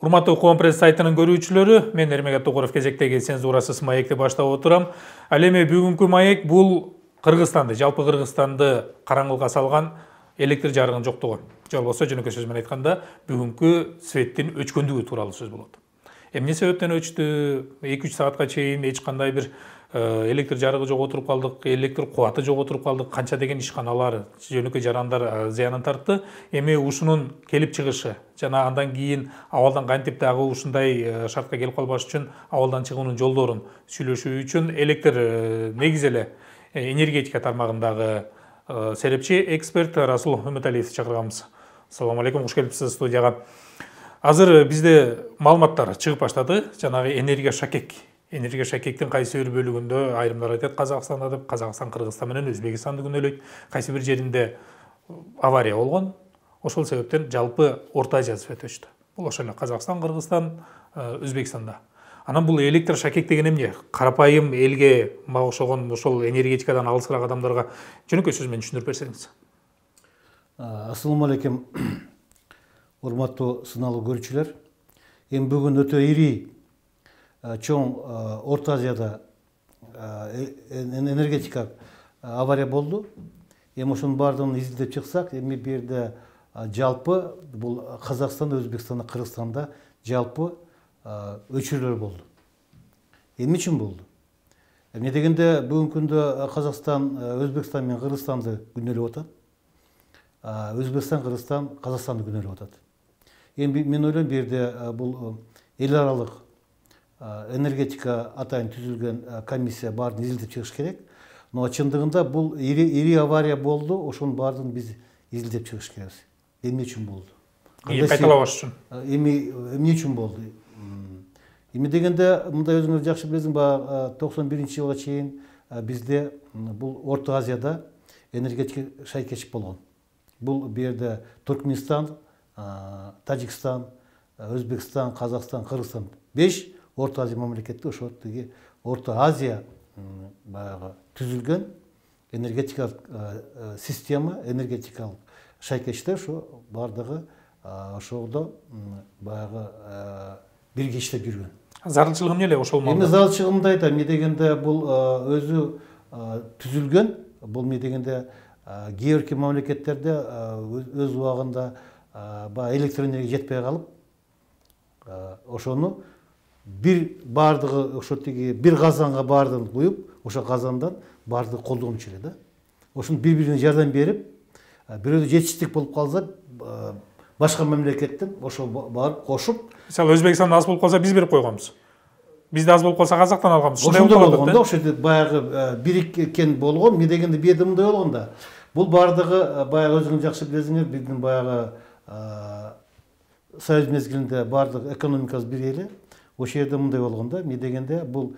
Урматтуу Коом пресс сайтынын көрүүчүлөрү, мен Эрмек Тоғоров кезектеги цензурасыз маекти баштап отурам. Ал эми бүгүнкү маек бул Кыргызстанды, жалпы Кыргызстанды караңгылыкка салган электр жарыгынын жоктугу. Же болбосо жөнөкөй сөз менен айтканда, бүгүнкү светтин өчкөндүгү тууралуу сөз болот. Эмне себептен өчтү? 2-3 саатка чейин эч кандай бир электр жарыгы жоготуруп калдык, электр кубаты жоготуруп калдык, канча деген ишканалар, жөнөкөй жарандар зыянын тартты. Эми ушунун келип чыгышы жана андан кийин абалдан кантип дагы ушундай шартка келип калбаш үчүн абалдан чыгуунун жолдорун сүйлөшүү үчүн электр негизи эле энергетика тармагындагы серепчи эксперт Расул Үмүталиевди чакырганбыз. Ассаламу алейкум, куш келипсиз студияга. Азыр бизде маалыматтар чыгып баштады. Жанагы энергия шакектин кайсы бир бөлүгүндө айрымдар айтат Казакстанда деп, Казакстан Кыргызстан менен Өзбекстанды күнөөлөйт. Кайсы бир жеринде авария болгон. Ошол себептен жалпы Орто Азия свет өчтү. Бул ошол эле Казакстан, Кыргызстан, Өзбекстанда. Анан бул электр шакек деген эмне? Карапайым элге мага окшогон ошол энергетикадан алысыраак адамдарга жөнөкөй сөз менен түшүндүрүп берсеңиз. Ассаламу алейкум. Урматтуу сыналуу көрүүчүлөр. Эми бүгүн өтө ири чоң Орто Азияда энергетика авария болду. Эми ошонун баардыгын изилдеп чыксак, эми бул жерде жалпы бул Казакстан, Өзбекстанда, Кыргызстанда жалпы өчүрүүлөр болду. Эмне үчүн болду? Эмне дегенде бүгүнкү күндө Казакстан, Өзбекстан менен Кыргызстанды күнөөлөп атат. Өзбекстан, Кыргызстан, Казакстанды күнөөлөп атат. Эми мен ойлойм бул жерде бул эл аралык энергетика атайын түзүлгөн комиссия баарын изилдеп чыгыш керек. Но чындыгында бул ири авария болду, ошонун баарын биз изилдеп чыгыш керекбиз. Эмне үчүн болду? Кайталабаш үчүн. Эмне үчүн болду? Эми дегенде мындай өзүңүз жакшы билесиң, баягы 91-жылга чейин бизде бул Орто Азияда энергетика шайкечик болгон. Бул жерде Туркменистан, Тажикстан, Өзбекстан, Казакстан, Кыргызстан 5 Орто Азия мамлекети ошол тиги Орто Азия баягы түзүлгөн энергетикалык система, энергетикалык шайкечтер ошо бардыгы ошолдо баягы бирге иштеп жүргөн. Зарылчылыгы эмне эле ошол маалда? Эми зарылчылыгымды айтам. Эмне дегенде бул өзү түзүлгөн, бул эмне дегенде кээ бир мамлекеттерде өз убагында электр энергия жетпей калып, ошону бир бардыгы ошо тиги бир казанга баардыгын куюп, ошо казандан баардыгы колдончу эле да. Ошону бири-бирине жардам берип, бирөөдө жетиштик болуп калса, башка мамлекеттен ошо барып кошуп, мисалы Өзбекстанда аз болуп калса биз берип койгонбуз. Бизде аз болуп калса Казактан алганбыз. Ошондой болгон да, ошо баягы бириккен болгон. Эмне дегенде бу жерде мындай болгон да. Бул бардыгы баягы өзүңүз жакшы билесиңер, биздин баягы Союз мезгилинде бардык экономикабыз бир эле. Ошол жерде мындай болгон да. Эмне дегенде бул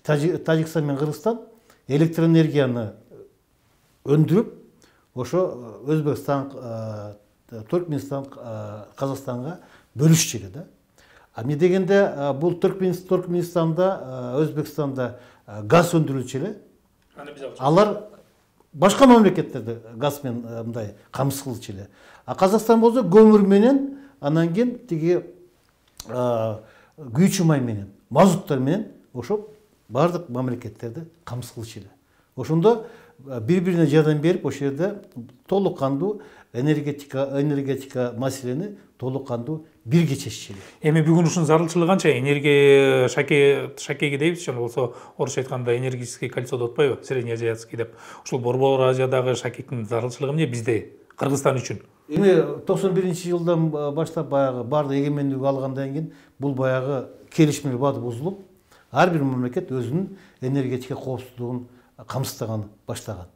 Тажикстан менен Кыргызстан электр энергияны өндүрүп, ошо Өзбекстан, Туркменистан, Казакстанга бөлүшчү эле да. Эмне дегенде бул Туркменистанда, Өзбекстанда газ өндүрүлчү эле. Алар башка мамлекеттерде газ менен мындай камсыз кылчу эле. А Казакстан болсо көмүр менен, анан кийин тиги күйүүчү май менен, мазуттар менен ошо бардык мамлекеттерди камсыз кылчу эле. Ошондо бири-бирине жардам берип, ошол жерде толук кандуу энергетика маселени толук кандуу бирге чечиши керек. Эми бүгүн ушунун зарылчылыгы канча? Энергия шакеги дейбиз, жана болсо орусча айтканда энергетическое кольцо деп атпайбы? Среднеазиатский деп. Ушул Борбор Азиядагы шакектин зарылчылыгы эмне бизде, Кыргызстан үчүн? Эми 91-жылдан баштап баягы баардык эгемендик алгандан кийин бул баягы келишимдер баары бузулуп, ар бир мамлекет өзүнүн энергетика коопсуздугун камсыздаган баштаган.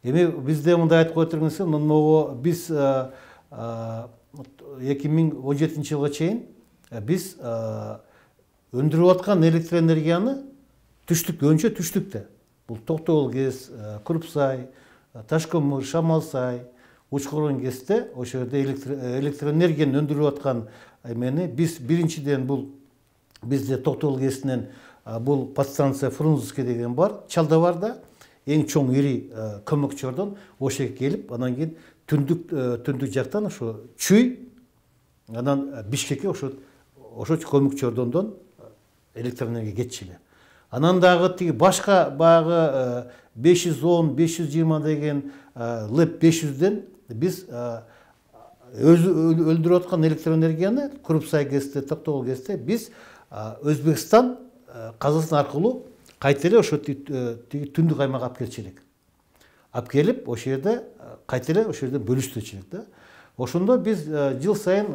Эми бизде мындай айтып кое турган могу биз 2017-жылга чейин биз өндүрүп аткан электр энергияны түштүккө түштүктө. Бул Токтогул КЭС, Крупсай, Ташкөмүр, Шамалсай, Учкорон КЭСте ошол жерде электр энергияны өндүрүп аткан эмени биз биринчиден бул бизде Токтогул КЭСинен бул подстанция Фрунзенский деген бар, Чалдабарда эң чоң ири көмөкчү ордон ошол жерге келип, анан кийин түндүк жактан ошо чүй Анан Бишкекке ошо көмүкчөрдөндөн электр энергия кетчү. Анан дагы тиги башка баягы 510, 520 деген ЛЭП 500ден биз өлдүрүп аткан электр энергияны Крупсай ГЭСте, Токтогул ГЭСте биз Өзбекстан, Казакстан аркылуу кайта эле ошо тиги түндүк аймакка алып келчү элек. Алып келип, ошол жерде кайта эле ошол жерде бөлүштүрчү элек да. Ошондо биз жыл сайын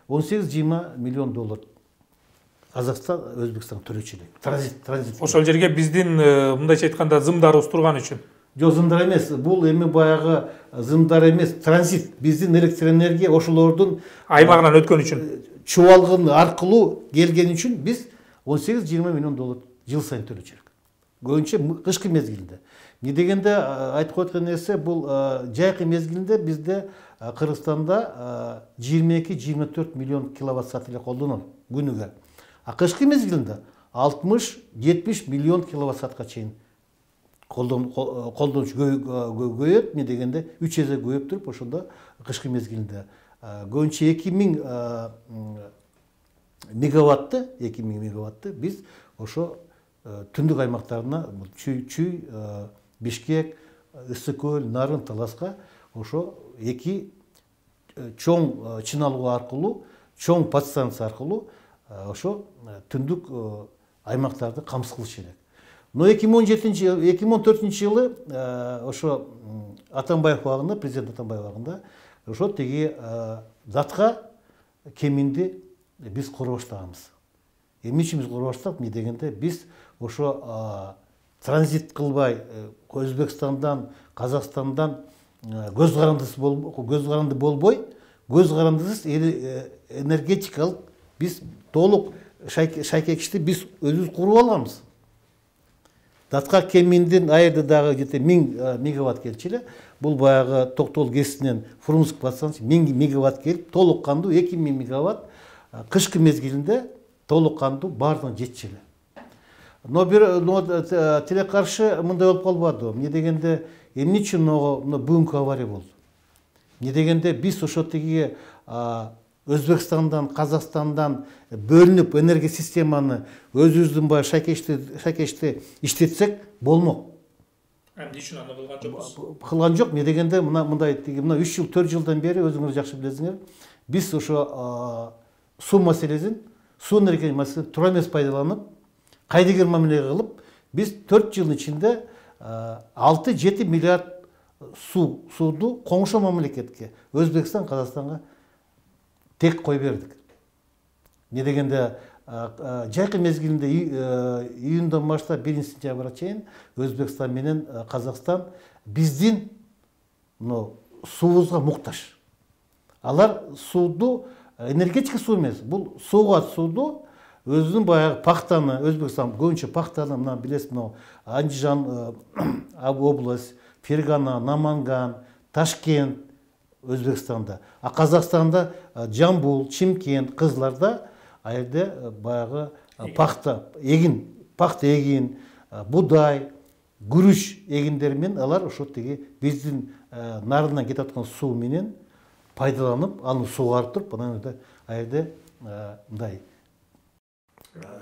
18-20 миллион доллар Казакстан, Өзбекстан төлөчү элек. Транзит. Ошол жерге биздин мындайча айтканда зымдарыбыз турган үчүн. Жок, зымдар эмес. Бул эми баягы зымдар эмес, транзит. Биздин электр энергия ошолордун Аймагынан өткөн үчүн. Чубалгын аркылуу келген үчүн биз 18-20 миллион доллар жыл сайын төлөчү элек. Көбүнчө кышкы мезгилинде. Не дегенде айтып койгон нерсе, бул жайкы мезгилинде бизде Кыргызстанда 22-24 миллион киловатт саат эле колдонот күнүгө. А кышкы мезгилинде 60-70 миллион киловатт саатка чейин колдонуш көбөйөт. Не дегенде 3 эсе көбөйүп туруп, ошондо кышкы мезгилинде көбүнчө 2000 мегаватты биз ошо түндүк аймактарына Чүй, Бишкек, Ысык-Көл, Нарын, Таласка ошо эки чоң чыналуу аркылуу, чоң подстанция аркылуу ошо түндүк аймактарды камсыз кылыш элек. Но 2014 жылы ошо Атамбаев убагында, президент Атамбаев убагында ошо тиги затка кеминди биз кура баштаганбыз. Эмне үчүн биз кура баштадык? Не дегенде биз ошо транзит кылбай Өзбекстандан, Казакстандан көз каранды болбой, көз карандысыз энергетикалык биз толук шайкекичти биз өзүбүз куруп алганбыз. Датка кеминдин айырды дагы где-то 1000 мегаватт келчү эле. Бул баягы Токтогул ГЭСинен Фрунзик подстанция 1000 мегаватт келип, толук кандуу 2000 мегаватт кышкы мезгилинде толук кандуу баардыгына жетчү эле. Но тире каршы мындай болуп калбады. Эмне дегенде эмне үчүн бүгүнкү авария болду? Эмне дегенде биз ошо тиги Өзбекстандан, Казакстандан бөлүнүп энергия системаны өзүбүздүн баягы шайкечти иштетсек болмок. Эмне үчүн аны кылган жокпуз? Кылган жок. Эмне дегенде мындай 3 жыл, 4 жылдан бери өзүңөр жакшы билесиңер, биз ошо суу маселесин, суу энергия маселесин туура эмес пайдаланып, кайдыгер мамиле кылып, биз 4 жылдын ичинде 6-7 миллиард сууду коңшо мамлекетке, Өзбекстан, Казакстанга тек кой бердик. Не дегенде жайкы мезгилинде июндан баштап 1 сентябрга чейин Өзбекстан менен Казакстан биздин суубузга муктаж. Алар сууду энергетика суу эмес, бул сууду өзүнүн баягы пахтаны, Өзбекстан көбүнчө пахтаны, мына билесиз, Андижан область, Фергана, Наманган, Ташкент Өзбекстанда. А Казакстанда Жамбул, Чимкент, Кызыларда айырде баягы пахта эгин, будай, күрүч эгиндери менен алар ошо тиги биздин нарындан кетип аткан суу менен пайдаланып, аны сугарып туруп, анан айырде мындай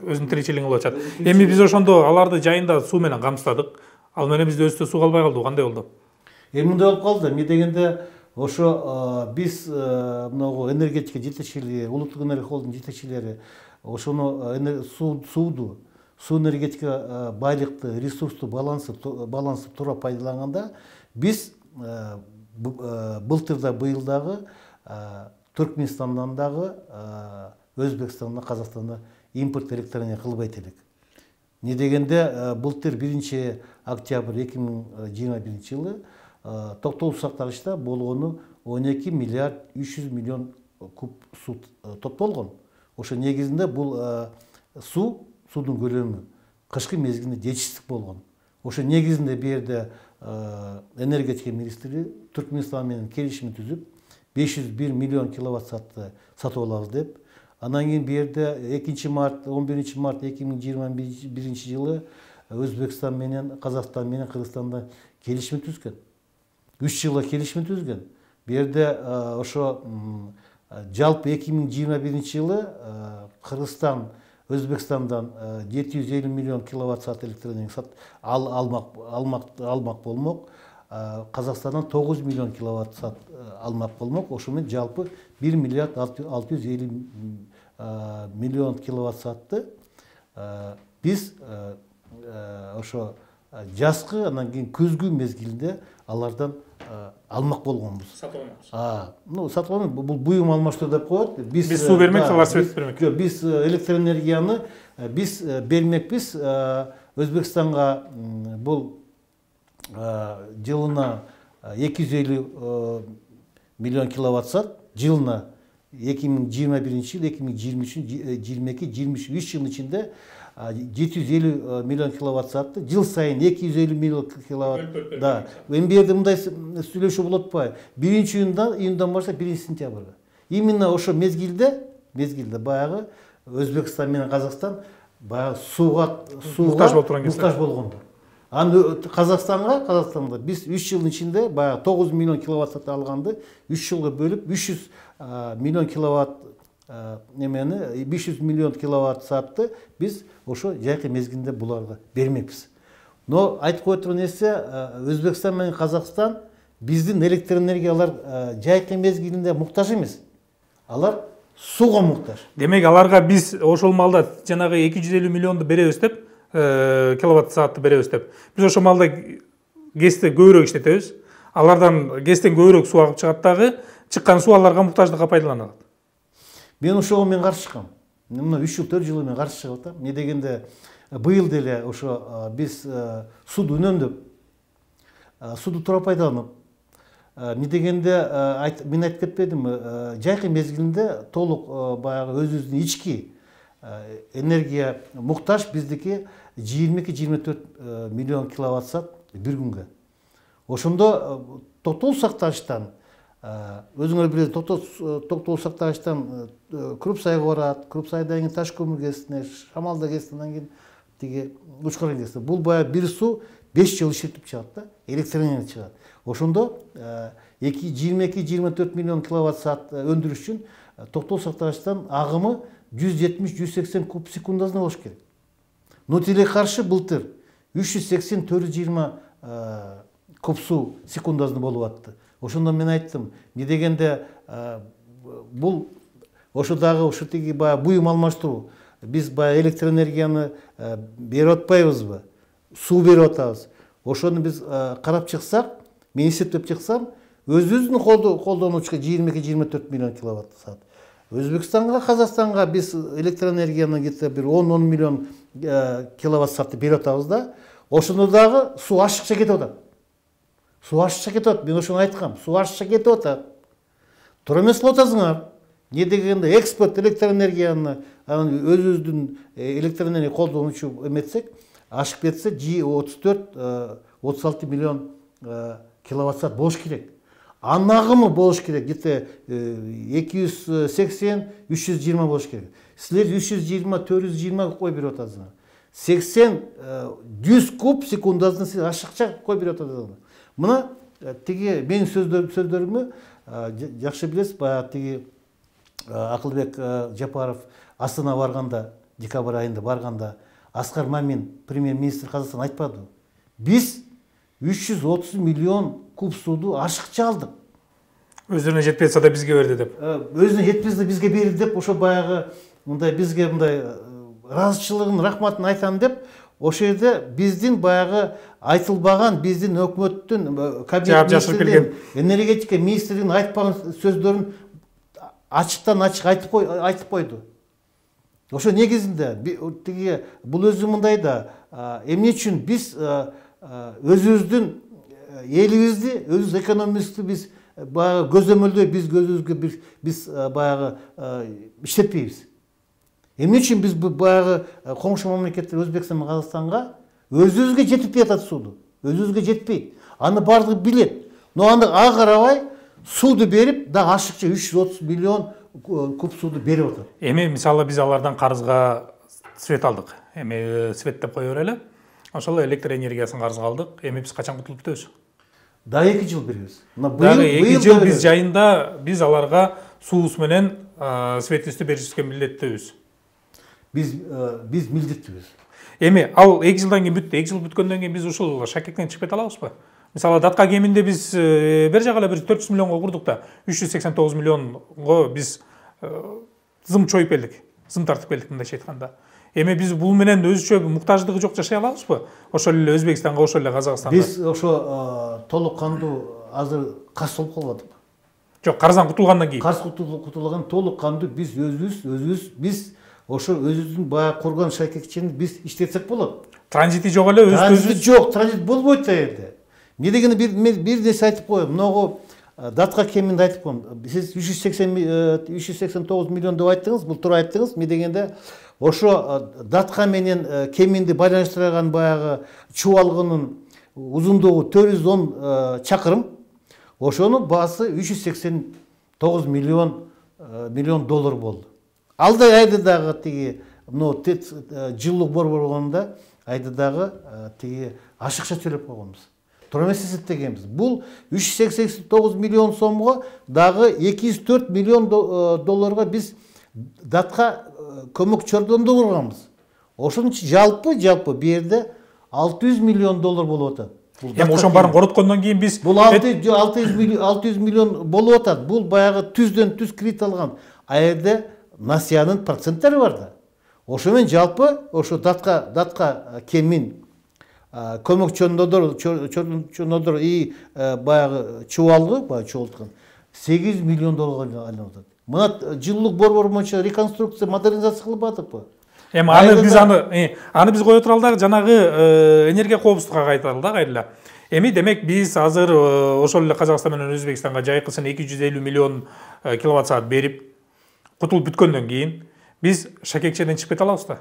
өзүнүн тиричилигин кылып атат. Эми биз ошондо аларды жайында суу менен камсыздадык. Ал менен бизде өзүбүздө суу калбай калды. Кандай болду? Мындай болуп калды. Эмне дегенде ошо биз могу энергетика жетекчилери, улуттук энергия холдинг жетекчилери ошону суу энергетика байлыкты, ресурсту балансы туура пайдаланганда биз быйыл дагы Түркменистандан дагы Өзбекстандан, Казакстандан импорт электр энергия кылбайт элек. Не дегенде былтыр 1 октябрь 2021 жылы Токтогул сактагычта болгону 12 миллиард 300 миллион куб суу топтолгон. Ошо негизинде бул суудун көлөмү кышкы мезгилинде жетишсиздик болгон. Ошо негизинде бу жерде энергетика министри Түркменстан менен келишим түзүп 501 миллион киловатт саатты сатып алабыз деп. Анан кийин бу жерде 11 март 2021 жылы Өзбекстан менен, Казакстан менен Кыргызстанда келишим түзгөн. 3 жылга келишим түзгөн. Бу жерде ошо жалпы 2021 жылы Кыргызстан Өзбекстандан 750 миллион киловатт саат электр энергия алмак болмок. Қазақстандан 9 миллион киловатт саат алмак болмок. Ошомен жалпы 1 миллиард 650 миллион киловатт саатты биз ошо жазкы анан кийин күзгү мезгилинде алардан алмак болгонбуз. Сатып алмакпыз. Ну, сатып алмак, бул буюм алмаштыруу деп коет. Биз суу бермек, алар свет бермек. Жок, биз электр энергияны биз бермекпиз. Өзбекстанга бул жылына 250 миллион киловатт саат, жылына 2021 жыл, 2023, 22, 23 жыл ичинде 750 миллион киловатт саатты, жыл сайын 250 миллион киловатт. Да. Эмберде мындай сүйлөшүү болот атпайбы? 1-июндан баштап 1-сентябрга. Именно ошо мезгилде баягы Өзбекстан менен Казакстан баягы сууга муктаж болгондор. Аны Казакстанда биз 3 жылдын ичинде баягы 9 миллион киловатт саат алганды 3 жылга бөлүп 300 миллион киловатт 500 миллион киловатт саатты биз ошо жайкы мезгилинде буларга бермекпиз. Но айтып кое турган нерсе, Өзбекстан менен Казакстан биздин электр энергиялар жайкы мезгилинде муктаж эмес. Алар сууга муктаж. Демек аларга биз ошол маалда жанагы 250 миллионду беребиз деп, киловатт саатты беребиз деп. Биз ошол маалда гэсти көбүрөөк иштетебиз. Алардан гэстен көбүрөөк суу агып чыгат дагы, чыккан суу аларга муктаждыкка пайдаланат. Мен ошого каршы чыккам. Мына 3 жыл 4 жыл мен каршы чыгып атам. Не дегенде быйыл деле ошо биз сууду үнөмдөп, сууду туура пайдаланып, не дегенде мен айтып кетпедимби, жайкы мезгилинде толук баягы өзүбүздүн ички энергия муктаж биздики 22-24 миллион киловатт саат бир күнгө. Ошондо токтол сактагычтан өзүңөр билесиз, токтол сактагычтан Крупсайга барат, Крупсайдан кийин Таш көмүр кесине, Шамалда кесинен кийин тиги Учкарга кесине. Бул баягы бир суу 5 жыл иштетип чыгат да, электр энергия чыгат. Ошондо 22-24 миллион киловатт саат өндүрүш үчүн токтол сактагычтан агымы 170-180 куб секундасына болуш керек. Но тилекке каршы былтыр 380-420 куб суу секундасына болуп атты. Ошондо мен айттым, не дегенде бул ошо дагы ошо тиги баягы буюм алмаштыруу. Биз баягы электр энергияны берип атпайбызбы? Суу берип атабыз. Ошону биз карап чыксак, мен эсептеп чыксам, өзүбүздүн колдонуучуга 22-24 миллион киловатт саат. Өзбекстанга, Казакстанга биз электр энергияны где-то бир 10 миллион киловатт саатты берип атабыз да. Ошондо дагы суу ашыкча кетип атат. Суу ашыкча кетип атат. Мен ошону айткам. Суу ашыкча кетип атат. Туура эмес кылып атасыңар. Не дегенде экспорт электр энергияны өзүбүздүн электр энергия колдонуучу эметсек, ашып кетсе 34-36 миллион киловатт саат болуш керек. Анын агымы болуш керек, где-то 280-320 болуш керек. Силер 320-420 кой берип атасыңар. 80-100 куб секундасына сиз ашыкча кой берип атасыңар. Мына тиги менин сөздөрүмө жакшы билесиз, баягы тиги Акылбек Жапаров Астана барганда, декабрь айында барганда, Аскар Мамин, премьер-министр Казакстан айтпады. Биз 330 миллион куб сууду ашыкча алдык. Өзүнө жетпесе да бизге берди деп. Өзүнө жетпесе да бизге берди деп, ошо баягы мындай бизге мындай ыраазычылыгын, рахматын айтам деп, ошол жерде биздин баягы айтылбаган, биздин өкмөттүн кабинет энергетика министринин айтпаган сөздөрүн ачыктан ачык айтып койду. Ошо негизинде тиги бул өзү мындай да, эмне үчүн биз өзүбүздүн элибизди, өзүбүз экономистти биз баягы көзөмөлдөй, биз көзүбүзгө биз баягы иштетпейбиз. Эмне үчүн биз баягы коңшу мамлекеттер Өзбекстан менен Казакстанга өзүбүзгө жетпей атат сууду. Өзүбүзгө жетпейт. Аны бардыгы билет. Но аны ага карабай сууду берип, да ашыкча 330 миллион куб сууду берип атат. Эми мисалы биз алардан карызга свет алдык. Эми свет деп кое берели. Ошол электр энергиясын карызга алдык. Эми биз качан кутулуп кетебиз? Дагы 2 жыл беребиз. Дагы 2 жыл биз жайында биз аларга суубуз менен светибизди беришибизге милдеттүүбүз. Биз милдеттүүбүз. Эми ал 2 жылдан кийин бүттү. 2 жыл бүткөндөн кийин биз ушул шакектен чыгып кете алабызбы? Мисалы датка кеминде биз бер жагы эле бир 400 миллионго курдук да 389 миллионго биз зым чоюп келдик. Зым тартып келдик мындайча айтканда. Эми биз бул менен өзүчө муктаждыгы жок жашай алабызбы? Ошол эле Өзбекстанга, ошол эле Казакстанга. Биз ошо толук кандуу азыр каршы болуп калбадык. Жок, карыздан кутулгандан кийин. Каршы кутулган толук кандуу биз биз ошо өзүбүздүн баягы курган шакекчени биз иштетсек болот. Транзити жок эле, Транзит жок, транзит болбойт да жерде. Эмне дегенде бир нерсе айтып коеюн. Могу датка кеминде айтып коеюн. Сиз 389 миллион деп айттыңыз, бул туура айттыңыз. Эмне дегенде ошо датка менен кеминди байланыштырган баягы чубалгынын узундугу 410 чакырым. Ошонун баасы 389 миллион доллар болду. Алда айдыдагы тиги жылдык борбор болгондо айдыдагы тиги ашыкча төлөп койгонбуз. Туура эмес эсептегенбиз. Бул 389 миллион сомго дагы 204 миллион долларга биз датка көмөк чордонду курганбыз. Ошонун үчүн жалпы бу жерде 600 миллион доллар болуп атат. Эми ошон баарын короткондон кийин биз бул 600 миллион болуп атат. Бул баягы түздөн түз кредит алган. А жерде насиянын проценттери бар да. Ошо менен жалпы ошо датка кемин көмөк чордондор и баягы чубалгы, баягы чогулткан 8 миллион долларга айланып атат. Мына жылдык борбор боюнча реконструкция, модернизация кылып атыппы? Эми аны биз кое туралы дагы жанагы энергия коопсуздукка кайталы да кайра. Эми демек биз азыр ошол эле Казакстан менен Өзбекстанга жайкысын 250 миллион киловатт саат берип кутулуп бүткөндөн кийин биз шакекчеден чыгып кете алабыз да.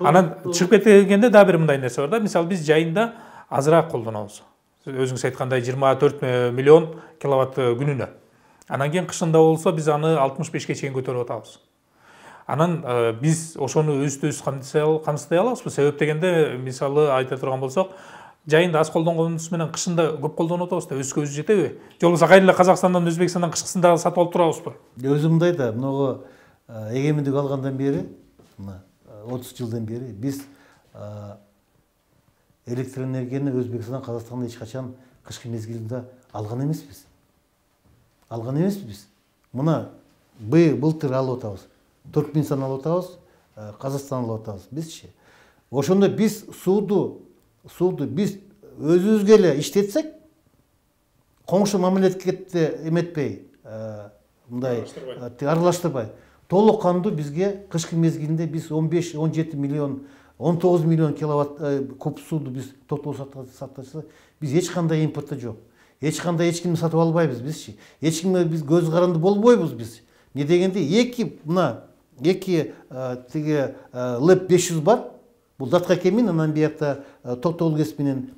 Анан чыгып кеткенде дагы бир мындай нерсе бар да. Мисалы биз жайында азыраак колдонобуз. Өзүңүз айткандай 24 миллион киловатт күнүнө. Анан кийин кышында болсо биз аны 65ке чейин көтөрүп атабыз. Анан биз ошону өзүбүз камсыздай алабызбы? Себеп дегенде мисалы айта турган болсок, жайында аз колдонгонубуз менен кышында көп колдонуп атабыз да, өзүбүзгө өзү жетеби? Же болбосо кайра эле Казакстандан, Өзбекстандан кышкысын дагы сатып алып турабызбы? Өзүм мындай да, могу эгемендик алгандан бери, 30 жылдан бери биз электр энергияны Өзбекстандан, Казакстандан эч качан кышкы мезгилинде алган эмеспиз. Мына былтыр алып атабыз. Түркменстан алып атабыз, Казакстан алып атабыз. Бизчи. Ошондо биз сууду биз өзүбүзгө эле иштетсек, коңшу мамлекетке эметпей, мындай аралаштырбай, толук кандуу бизге кышкы мезгилинде биз 15-17 миллион 19 миллион киловатт куб сууду биз токтотуп сатсак, биз эч кандай импорт жок. Эч кимди сатып албайбыз бизчи. Эч кимге биз көз каранды болбойбуз биз. Не дегенде эки тиги ЛЭП 500 бар. Бул датка кемин, анан биякта Токтогул КЭС менен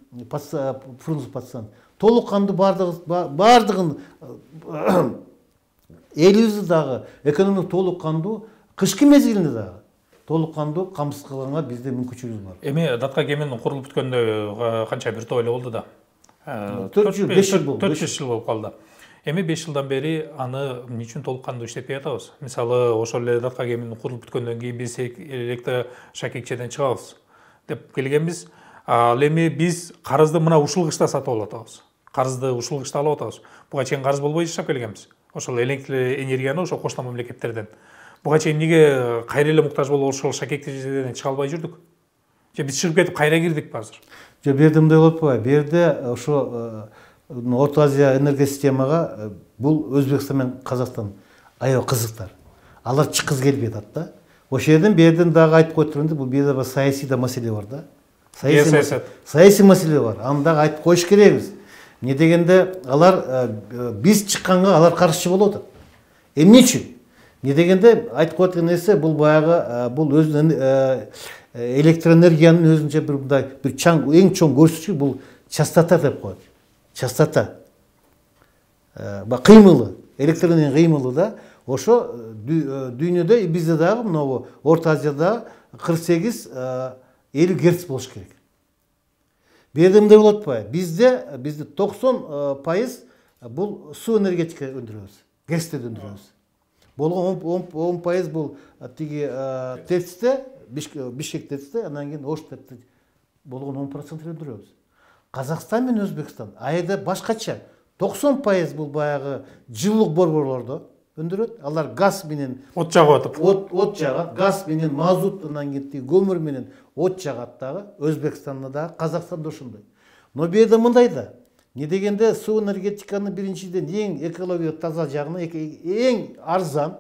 Фрунзе патсан. Толук кандуу бардыгын элибизди дагы экономик толук кандуу кышкы мезгилинде дагы толук кандуу камсыз кылганга бизде мүмкүнчүлүгү бар. Эми датка кемин курулуп бүткөндө канча бир топ эле болду да. 4 жыл болуп калды. Эми 5 жылдан бери аны эмне үчүн толук кандуу иштетпей атабыз? Мисалы, ошол эле датка кемин курулуп бүткөндөн кийин биз электр шакекчеден чыгабыз деп келгенбиз. Ал эми биз карызды мына ушул кышта сатып алып атабыз. Карызды ушул кышта алып атабыз. Буга чейин карыз болбой жашап келгенбиз. Ошол электр энергияны ошол коштон мамлекеттерден. Буга чейин эмнеге кайра эле муктаж болуп ошол шакекчеден чыга албай жүрдүк? Же биз чыгып кетип кайра кирдикпи азыр? Же бу жерде мындай болуп атпайбы? Бу жерде ошо Орто Азия энергия системага бул Өзбекстан менен Казакстан аябай кызыктар. Алар чыккызы келбей атат да. Ошол жерден дагы айтып коюп турганда, бул бир да саясий да маселе бар да. Саясий маселе бар. Аны дагы айтып коюш керекбиз. Эмне дегенде алар биз чыкканга алар каршы болуп атат. Эмне үчүн? Эмне дегенде айтып коюп турган нерсе, бул баягы бул өзүнүн электроэнергиянын өзүнчө бир мындай бир эң чоң көрсөткүчү бул частота деп коет. Частота. Кыймылы, электроэнергиянын кыймылы да. Ошо дүйнөдө бизде дагы мына Орто Азияда 48-50 Гц болуш керек. Бу жерде мындай болуп атпайбы? Бизде 90% бул суу энергетика өндүрөбүз. гэсте өндүрөбүз. Болгон 10% бул тиги ТЭЦте, Бишкек ТЭЦте, анан кийин Ош ТЭЦте болгон 10% өндүрөбүз. Казакстан менен Өзбекстан айда башкача 90% бул баягы жылуулук борборлордо өндүрөт. Алар газ менен От жагып атып. От жагат, газ менен мазут, анан кийин көмүр менен от жагат дагы. Өзбекстанда дагы, Казакстанда ошондой. Но бу жерде мындай да. Не дегенде суу энергетиканын биринчиден эң экология таза жагына эң арзан.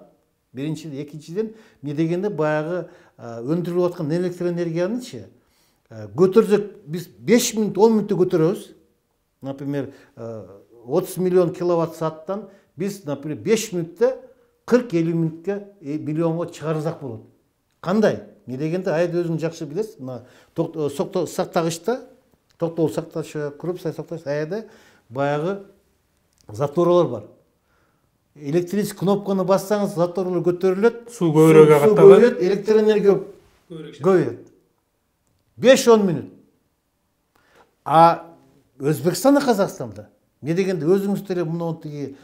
Биринчиден, экинчиден не дегенде баягы өндүрүлүп аткан электроэнергиянычы көтөрсөк биз 5 мүнөт, 10 мүнөттө көтөрөбүз. Например, 30 миллион киловатт сааттан biz, например, 5 мүнөттө 40-50 мүнөткө миллионго чыгарсак болот. Кандай? Не дегенде айда өзүң жакшы билесиз. Мына сактагычта, токтогул сактагыч, коррупция сактагыч айда баягы заторлор бар. Электрический кнопканы бассаңыз, заторлор көтөрүлөт, Суу көбүрөөк агат, электроэнергия көбөйөт. 5-10 мүнөт. А Өзбекстанда, Казакстанда не дегенде өзүңүздөр мына тиги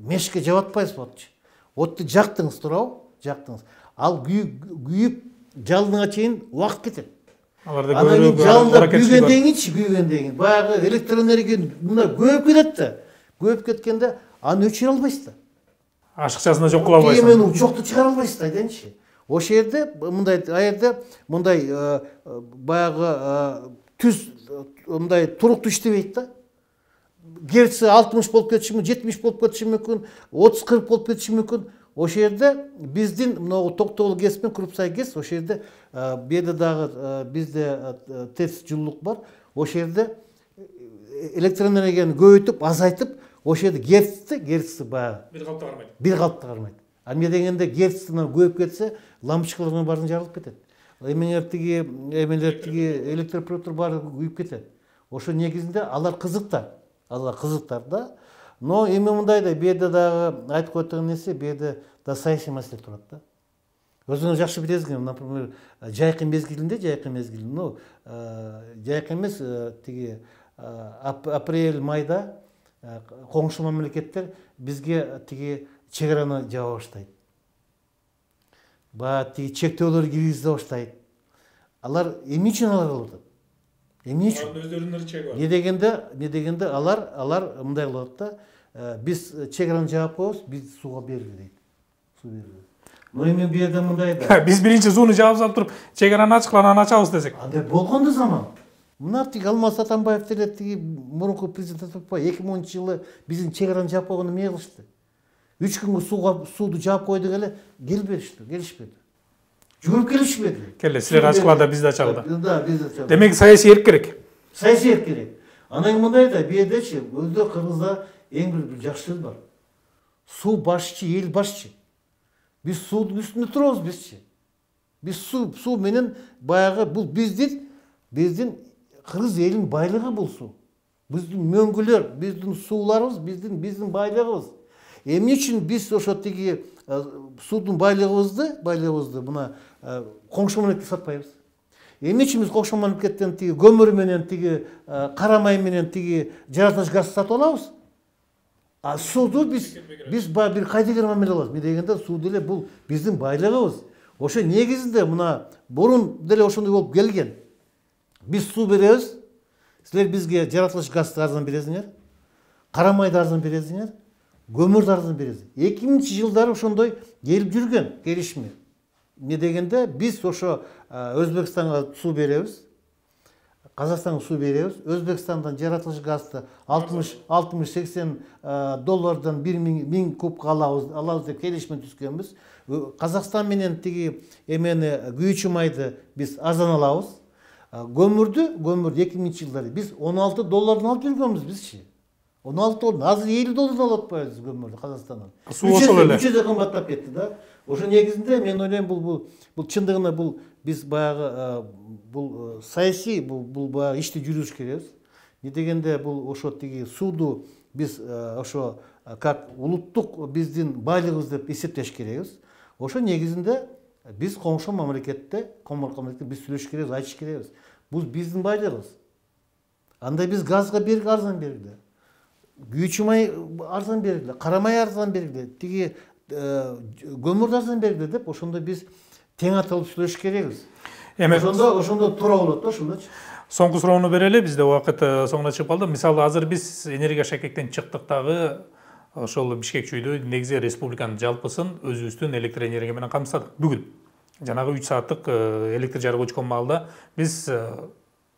мешке жабып атпайсыз отчу. Отту жактыңыз туурабы? Жактыңыз. Ал күйүп жалынга чейин убакыт кетет. Аларда Анан жалында күйгөндөн күйгөндөн баягы электроэнергия мына көбөйүп кетет да. Көбөйүп кеткенде аны өчүрө албайсыз да. ашыкчасына жок кыла албайсың. Эми жокто чыгара албайсыз да, айтайынчы. Ошол жерде мындай аерде мындай баягы түз мындай туруктуу иштебейт да. Герци 60 болуп кетиши мүмкүн, 70 болуп кетиши мүмкүн, 30-40 болуп кетиши мүмкүн. Ошол жерде биздин мына токтогул ГЭС менен Крупсай ГЭС, ошол жерде беде дагы бизде ТЭЦ жылуулук бар. Ошол жерде электроэнергияны көбөйтүп, азайтып, ошол жерде герцти баягы бир калыпта кармайт. А эмне дегенде герцтен көбөйүп кетсе, лампочкалардын баарын жарылып кетет. Эмелер тиги электропроводдор баары күйүп кетет. Ошо негизинде алар кызыктар да. Но эми мындай да, беде дагы айтып койгон нерсе, беде да саясий маселе турат да. Өзүңүз жакшы билесиңер, например, жайкы мезгилинде, ну, жайкы эмес, тиги апрель, майда коңшу мамлекеттер бизге тиги чек-араны жаба баштайт. Тиги чектөөлөр киргизе баштайт. Алар эмне үчүн алар кылып атат? Эмне үчүн? Өздөрүнүн чеги бар. Не дегенде алар мындай кылып атат да, биз чек-араны жаап коебуз, биз сууга берели дейт. Суу берели. Но эми бу жерде мындай да. Биз биринчи сууну жаап салып туруп, чек-араны ачыклап анан ачабыз десек. Андай болгондо заман. Мына тиги Алмаз Атамбаев деле тиги мурунку президент Атамбаев 2010-жылы биздин чек-араны жаап койгону эмне кылышты? 3 күнгө сууду жаап койдук эле, келишпеди. Жүгүрүп келишпеди. Келе, силер ачкылада бизди ачалы да. Да, бизди ачалы. Демек саясий эрк керек. Саясий эрк керек. Анан мындай да, бу жердечи өздө Кыргызда эң бир жакшы сөз бар. Суу башчы, эл башчы. Биз суудун үстүндө турабыз бизчи. Биз суу менен баягы бул биздин Кыргыз элинин байлыгы бул суу. Биздин мөңгүлөр, биздин сууларыбыз, биздин байлыгыбыз. Эмне үчүн биз ошо тиги суудун байлыгыбызды мына коңшу мамлекетке сатпайбыз? Эмне үчүн биз коңшу мамлекеттен тиги көмүр менен, тиги кара май менен, тиги жаратылыш газ сатып алабыз? А сууду биз бир кайдыгер мамиле кылабыз. Эмне дегенде суу деле бул биздин байлыгыбыз. Ошо негизинде мына бурун деле ошондой болуп келген. Биз суу беребиз, силер бизге жаратылыш газды арзан бересиңер, кара майды арзан бересиңер, көмүрдү арзан бересиңер. 2000-жылдары ошондой келип жүргөн келишме. Эмне дегенде биз ошо Өзбекстанга суу беребиз, Казакстанга суу беребиз, Өзбекстандан жаратылыш газды 60-80 доллардан 1000 кубка алабыз деп келишме түзгөнбүз. Казакстан менен тиги эмени күйүүчү майды биз арзан алабыз. Көмүрдү 2000-жылдары биз 16 доллардан алып жүргөнбүз бизчи. 16 доллар, азыр 50 доллардан алып атпайбыз көмүрдү Казакстандан. Суу ошол эле. 300 кымбаттап кетти да. Ошо негизинде мен ойлойм бул чындыгында бул биз баягы бул саясий бул баягы ишти жүргүзүш керекпиз. Не дегенде бул ошо тиги сууду биз ошо как улуттук биздин байлыгыбыз деп эсептеш керекпиз. Ошо негизинде биз коңшу мамлекетте биз сүйлөшүш керекпиз, айтыш керекпиз. Бул биздин байлыгыбыз. Андай биз газга арзан берди. күйүүчү май арзан бергиле, кара май арзан бергиле, тиги көмүр арзан бергиле деп ошондо биз тең аталып сүйлөшүш керекбиз. Ошондо туура болот да, ошондочу. Соңку суроону берели, бизде убакыт соңуна чыгып калды. Мисалы азыр биз энергия шакектен чыктык дагы ошол Бишкек чүйдө негизи республиканын жалпысын өзүбүздүн электр энергия менен камсыздык. Бүгүн жанагы 3 сааттык электр жарыгы өчкөн маалда биз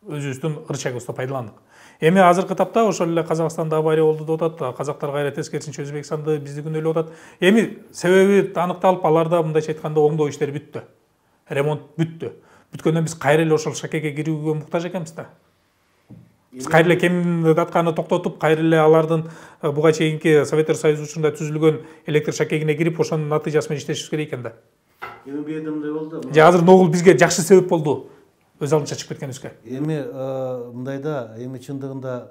өзүбүздүн ырчагыбызды пайдаландык. Эми азыркы тапта ошол эле Казакстанда авария болду деп атат, казактар кайра тескерисинче Өзбекстанды бизди күнөөлөп атат. Эми себеби аныкталып, аларда мындайча айтканда оңдоо иштери бүттү. Ремонт бүттү. Бүткөндөн биз кайра эле ошол шакекке кирүүгө муктаж экенбиз да. Биз кайра эле кем датканы токтотуп, кайра эле алардын буга чейинки Советтер Союзу учурунда түзүлгөн электр шакегине кирип, ошонун натыйжасы менен иштешибиз керек экен да. Эми бу жерде мындай болду. Же азыр ногул бизге жакшы себеп болду өз алдынча чыгып кеткенибизге. Эми мындайда, эми чындыгында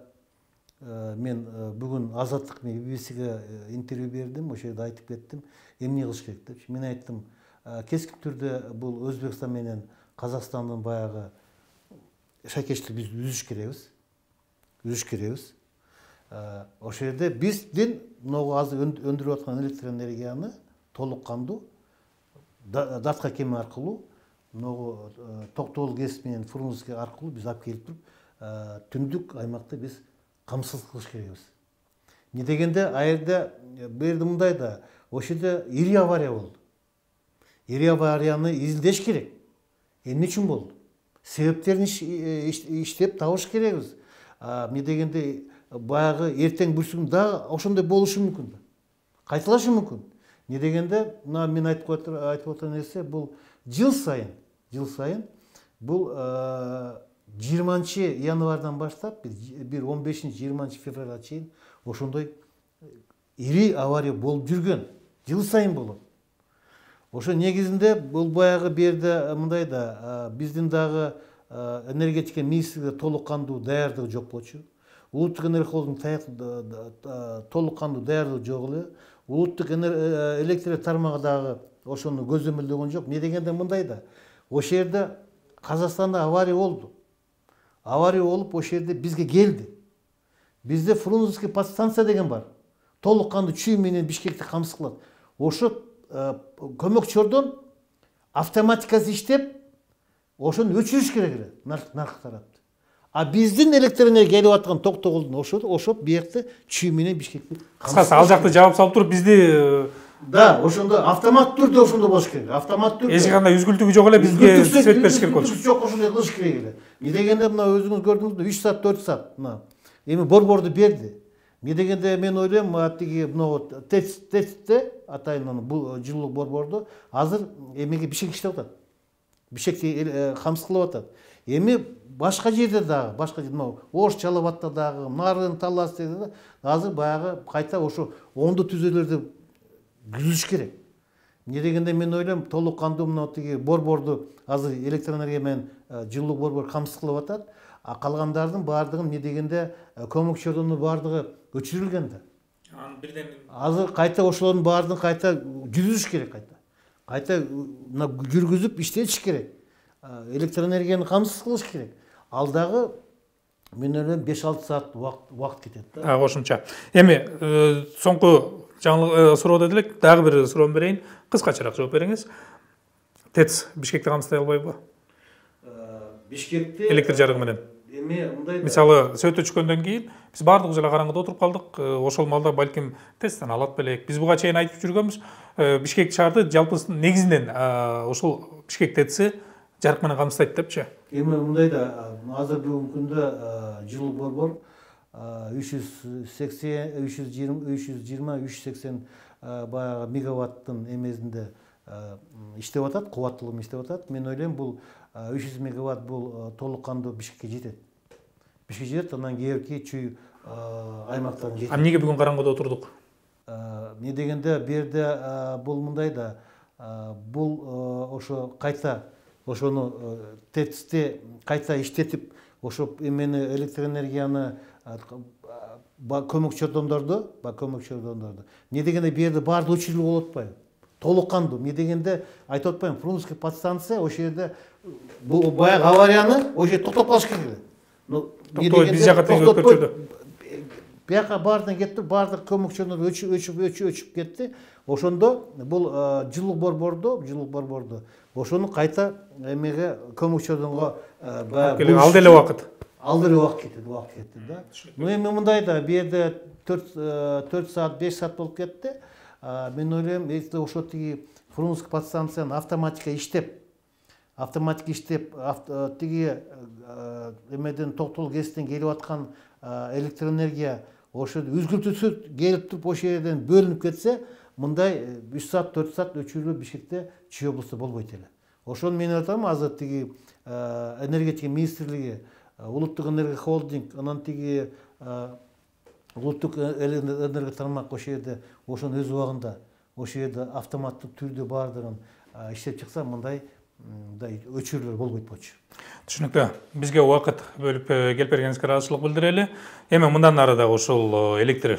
мен бүгүн Азаттык BBC-ге интервью бердим, ошол жерде айтып кеттим, эмне кылыш керек депчи. Мен айттым, кескин түрдө бул Өзбекстан менен Казакстандын баягы шакештик биз үзүш керебиз. Ошол жерде биздин могу азыр өндүрүп аткан электр энергияны толук кандуу датка кеме аркылуу, могу Токтогул ГЭС менен Фрунзенский аркылуу биз алып келип туруп, түндүк аймакты биз камсыз кылыш керекбиз. Эмне дегенде, аерде бул мындай да, ошол жерде ири авария болду. Ири аварияны изилдеш керек. Эмне үчүн болду? Себептерин иштеп табыш керекбиз. Эмне дегенде, баягы эртең бүрсүгүн дагы ошондой болушу мүмкүн да. Кайталашы мүмкүн. Эмне дегенде, мына мен айтып отурган нерсе, бул жыл сайын бул 20-январдан баштап бир 15-20 февралга чейин ошондой ири авария болуп жүргөн. Жыл сайын болот. Ошо негизинде бул баягы берде мындай да, биздин дагы энергетика министрлиги толук кандуу даярдыгы жок болчу. Улуттук энергия холдинг толук кандуу даярдыгы жок эле. Улуттук электр тармагы дагы ошону көзөмөлдөгөн жок. Эмне дегенде мындай да, ошол жерде Казакстанда авария болду. Авария болуп ошол жерде бизге келди. Бизде Фрунзенский подстанция деген бар. Толук кандуу чүй менен Бишкекти камсыз кылат. Ошо көмөкчөрдөн автоматикасы иштеп, ошону өчүрүш керек эле наркы тарапты. Биздин электр энергия келип аткан Токтогулдун ошо биякты чүй менен Бишкекти. Кыскасы, ал жакты жаап салып туруп бизди да, ошондо автомат түрдө ошондо болуш керек. Автомат түрдө. Эч кандай үзгүлтүгү жок эле, бизге свет бериш керек болчу. Жок, ошондой кылыш керек эле. Эмне дегенде, мына өзүңүз көрдүңүздү, 3 саат, 4 саат. Мына эми борборду берди. Эмне дегенде, мен ойлойм, тиги могу тестте атайын бул жылуулук борборду азыр эмеге Бишкек иштеп атат. Бишкекти камсыз кылып атат. Эми башка жерде дагы, башка жерде Ош Чалабатта дагы, Нарын, Талас дегенде азыр баягы кайта ошо оңдо түзөлөрдү түзүш керек. Эмне дегенде, мен ойлойм, толук кандуу мына тиги борборду азыр электр энергия менен жылуулук борбор камсыз кылып атат. Калгандардын баардыгын эмне дегенде көмөкчөрдүн баардыгы өчүрүлгөн да. Азыр кайта ошолордун баардыгын кайта жүргүзүш керек, кайта жүргүзүп иштетиш керек. Электр энергияны камсыз кылыш керек. Ал дагы мен ойлойм 5-6 саат убакыт кетет да. Кошумча. Эми соңку суроо делек, дагы бир суроо берейин. Кыскачараак жооп бериңиз. ТЭЦ Бишкекти камсыздай албайбы? Бишкекти электр жарыгы менен. Эми мындай, мисалы, сөтө чыккөндөн кийин биз баардыгыбыз эле караңгыда отуруп калдык. Ошол малда балким ТЭЦтен алат белек. Биз буга чейин айтып жүргөнбүз, Бишкек шаарды жалпысын негизинен ошол Бишкек ТЭЦи жарык менен камсыздайт депчи. Эми мындай да, азыр бүгүнкү күндө жылуу борбор 320-380 баягы мегаваттын эмесинде иштеп атат, кубаттуулугу иштеп атат. Мен ойлойм, бул 300 мегаватт бул толук кандуу Бишкекке жетет. Бишкекке жетет, анан кийинки чүй аймактарына жетет. Эмнеге бүгүн караңгыда отурдук? Эмне дегенде, бу жерде бул мындай да, бул ошо кайта ошону ТЭЦти кайта иштетип, ошо эмени электр энергияны көмөкчөрдөндөрдү. Эмне дегенде, бу жерде баардыгы өчүрүлүп болуп атпайбы? Толук кандуу. Эмне дегенде, айтып атпайбы, Фрунзенский подстанция ошол жерде бул баягы аварияны ошол жерде токтоп калыш керек эле. Биз жака тең өткөрчүдө. Бияка баардан кетти, баардык көмөкчөнөр өчүп кетти. Ошондо бул жылуу борборду ошону кайта эмеге көмөкчөнөргө алды эле убакыт кетти да. Ну эми мындай да, бу жерде 4 саат 5 саат болуп кетти. Мен ойлойм, если ошо тиги Фрунзенский подстанцияны автоматика иштеп тиги эмеден токтол кесиптен келип аткан электроэнергия ошо үзгүлтүсүз келип туруп ошол жерден бөлүнүп кетсе, мындай 3 саат 4 саат өчүрүлүү Бишкекте Чүй облусунда болбойт эле. Ошону мен айтам, азыр тиги энергетика министрлиги, улуттук энергия холдинг, анан тиги улуттук энергия тармак ошол жерде ошонун өз убагында ошол жерде автоматтык түрдө баардыгын иштеп чыкса, мындай өчүрүүлөр болбойт болчу. Түшүнүктүү. Бизге убакыт бөлүп келип бергениңизге ыраазычылык билдирели. Эми мындан ары дагы ушул электр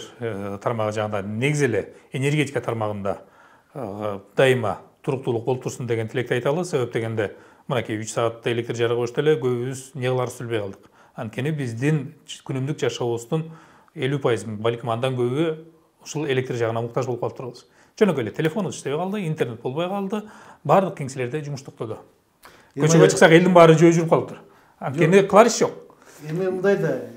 тармагы жагында, негизи эле энергетика тармагында дайыма туруктуулук болуп турсун деген тилекти айталы. Себеп дегенде, мынакей 3 саатта электр жарыгы өчтү эле, көбүбүз эмне кыларыбызды билбей калдык. Анткени биздин күнүмдүк жашообуздун 50%, балким андан көбү ушул электр жагына муктаж болуп калып турабыз. Жөнөкөй эле телефонубуз иштебей калды, интернет болбой калды, баардык кеңселерде жумуш токтоду. Көчөгө чыксак элдин баары жөө жүрүп калыптыр. Анткени кылар иш жок. Эми мындай да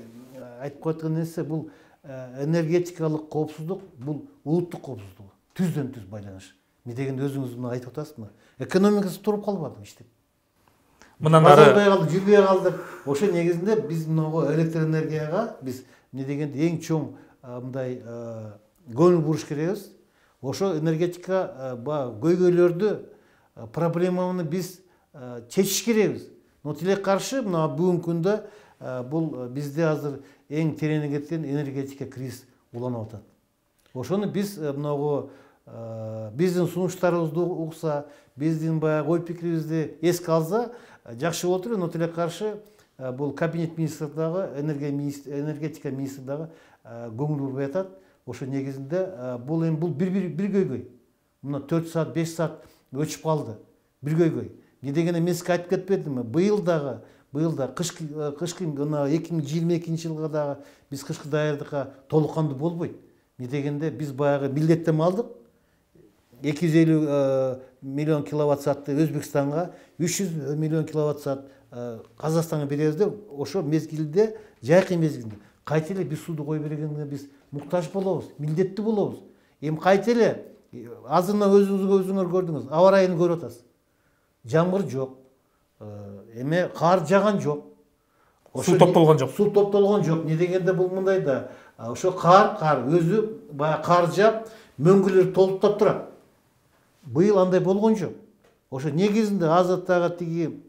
айтып койгон нерсе, бул энергетикалык коопсуздук, бул улуттук коопсуздук. Түздөн түз байланыш. Эмне дегенде өзүңүз мына айтып атасызбы? Экономикасы туруп калбады иштеп. Мындан ары жүрбөй калдык. Ошо негизинде биз мына электр энергияга биз эмне дегенде эң чоң мындай көңүл буруш керекпиз. Ошо энергетика көйгөйлөрдү, проблеманы биз чечиш керекпиз. Но тилек каршы мына бүгүнкү күндө бул бизде азыр эң тереңине кеткен энергетика кризис уланып атат. Ошону биз мына биздин сунуштарыбызды укса, биздин баягы ой пикирибизди эске алса жакшы болот эле. Но тилек каршы бул кабинет министри дагы, энергетика министри дагы көңүл бурбай атат. Ошо негизинде бул бир көйгөй. Мына 4 саат 5 саат өчүп калды. Бир көйгөй. Эмне дегенде мен сизге айтып кетпедимби? Быйыл да кышкы 2022 жылга дагы биз кышкы даярдыкка толук кандуу болбойт. Эмне дегенде биз баягы милдеттеме алдык. 250 миллион киловатт саатты Өзбекстанга, 300 миллион киловатт саат Казакстанга беребиз деп, ошо мезгилде, жайкы мезгилде кайта эле биз сууду кое бергенге биз муктаж болобуз, милдеттүү болобуз. Эми кайта эле азырына өзүңөр көрдүңүз, аба райын көрүп атасыз. Жамгыр жок, эме кар жаган жок. Суу топтолгон жок. Эмне дегенде бул мындай да, ошо кар өзү баягы кар жаап, мөңгүлөр толуктап турат. Быйыл андай болгон жок. Ошо негизинде азыр дагы тиги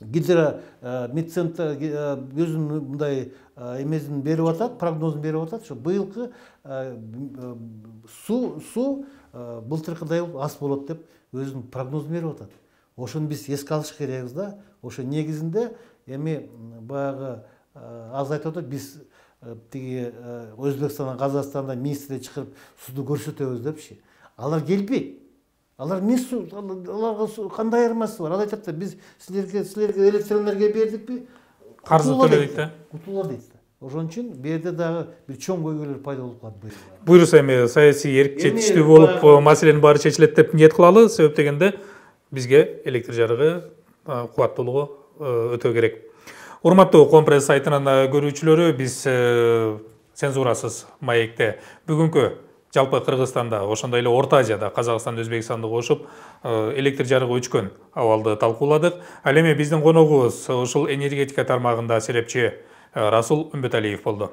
гидро медцентр өзүнүн мындай эмесин берип атат, прогнозун берип атат. Ошо быйылкы суу былтыркыдай аз болот деп өзүнүн прогнозун берип атат. Ошону биз эске алыш керекпиз да. Ошо негизинде эми баягы аз айтып атат, биз тиги Өзбекстандан, Казакстандан министрлер чыгып сууду көрсөтөбүз депчи. Алар келбейт. Аларга кандай айырмасы бар? Ал айтат да, биз силерге электр энергия бердикпи? Карзы төлөдүк да. Кутулар дейт да. Ошон үчүн бу жерде дагы бир чоң көйгөйлөр пайда болуп калат быйыл. Буюрса эми саясий эркчетиштүү болуп маселенин баары чечилет деп ниет кылалы. Себеп дегенде бизге электр жарыгы кубаттуулугу өтө керек. Урматтуу Компресс сайтынын көрүүчүлөрү, биз цензурасыз маекте бүгүнкү жалпы Кыргызстанда, ошондой эле Орто Азияда, Казакстан, Өзбекстанды кошуп электр жарыгы өчкөн абалды талкууладык. Ал эми биздин коногубуз ушул энергетика тармагында серепчи Расул Үмбөталиев болду.